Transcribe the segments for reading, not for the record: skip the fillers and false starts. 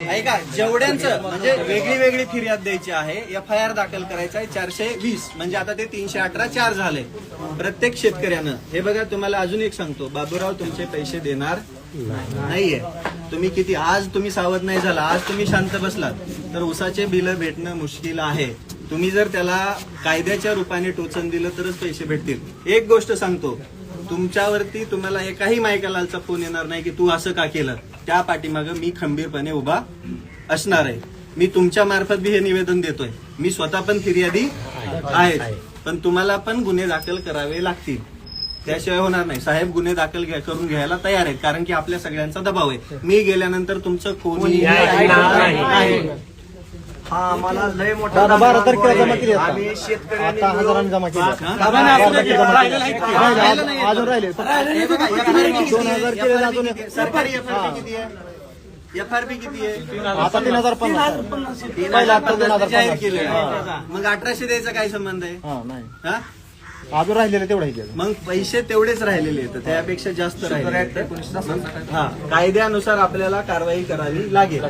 ऐका, जेवढ्यांचं म्हणजे वेगळी वेगळी फिर्याद द्यायची आहे, FIR दाखल करायचा आहे 420, म्हणजे आता ते 318 4 झाले प्रत्येक शेतकऱ्यानं. हे बघा, तुम्हाला अजून एक सांगतो, बाबूराव तुमचे पैसे देणार नाहीये. तुम्ही किती आज तुम्ही सावध नाही झाला, आज तुम्ही शांत बसलात तर ऊसाचे बिल भेटणं मुश्किल आहे. तुम्ही जर त्याला कायद्याच्या रूपाने टोचन दिलं तरच पैसे भेटतील. एक गोष्ट सांगतो, तुमच्यावरती तुम्हाला एकाही मायकालालचा फोन येणार नाही की तू असं का केलं. त्या पाठीमागं मी खंबीरपणे उभा असणार आहे. मी तुमच्या मार्फत बी हे निवेदन देतोय. मी स्वतः पण फिर्यादी आहे, पण तुम्हाला पण गुन्हे दाखल करावे लागतील, त्याशिवाय होणार नाही. साहेब गुन्हे दाखल करून घ्यायला तयार आहेत, कारण की आपल्या सगळ्यांचा दबाव आहे. मी गेल्यानंतर तुमचं कोणी आम्हाला लय मोठा 12 तारखेला जमा केली आता. आम्ही शेतकऱ्यांनी आता हजारांनी जमा केली. अजून राहिले 2000 केले अजून. सरकारी FRP किती आहे? FRP किती आहे? आता 3050 पहिला आता 2050 जाहीर केलं. मग 1800 द्यायचा काय संबंध आहे? हा नाही हा, अजून राहिलेले तेवढं हे केलं. मग पैसे तेवढेच राहिलेले आहेत, त्यापेक्षा जास्त राहिले. हा, कायद्यानुसार आपल्याला कारवाई करावी लागेल.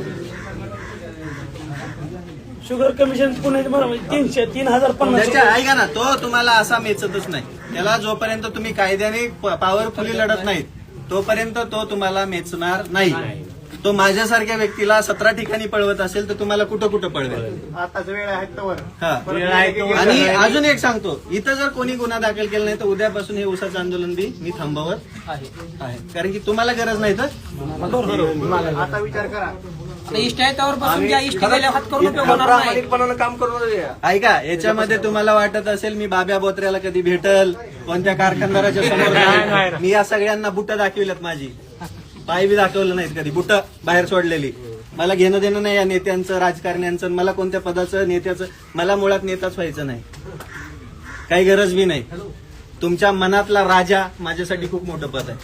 Sugar commission Pune 3050. ऐका ना, तो तुम्हाला असा मेचतच नाही. त्याला जोपर्यंत तुम्ही कायद्याने पॉवरफुली लढत नाहीत तोपर्यंत तो तुम्हाला मेचणार नाही. तो माझ्यासारख्या व्यक्तीला 17 ठिकाणी पळवत असेल तर तुम्हाला कुठं कुठं पळवेल. आताच वेळ आहे तवर. हा, आणि अजून एक सांगतो, इथं जर कोणी गुन्हा दाखल केला नाही तर उद्यापासून हे ऊसाचं आंदोलन बी मी थांबवत आहे, कारण की तुम्हाला गरज नाही तर. आता विचार करा, इष्ट आहे त्यावर बसून घ्या. इष्ट गेल्या हात करून उपयोग होणार नाही. प्रामाणिकपणानं काम करून द्या. ऐका, याच्यामध्ये तुम्हाला वाटत असेल मी बाब्या बोत्र्याला कधी भेटल, कोणत्या कारखानदाराच्या समोर जाईल. मी या सगळ्यांना बुटं दाखविलेत, माझी पाय बी दाखवलं नाहीत कधी, बुटं बाहेर सोडलेली. मला घेणं देणं नाही या नेत्यांचं, राजकारण्यांचं, मला कोणत्या पदाचं नेत्याचं. मला मुळात नेताच व्हायचं नाही, काही गरज बी नाही. तुमच्या मनातला राजा माझ्यासाठी खूप मोठं पद आहे.